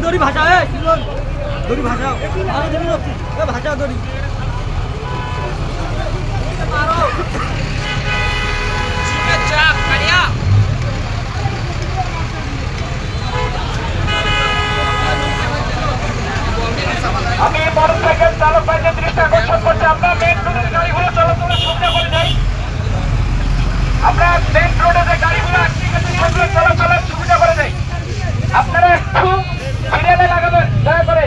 দড়ি ভাষা দড়ি ভাষা ভাষা দড়ি আমি মোটরসাইকেল চালক ভাইদের দৃষ্টি আকর্ষণ করছি, আমরা মেন রোডের গাড়িগুলো চলাচলের সুবিধা করে যাই। আমরা মেন রোডে যে গাড়িগুলো আসছে সেগুলো চলাচলের সুবিধা করে যাই। আপনারা একটু সিরিয়ালে লাগাবেন দয়া করে।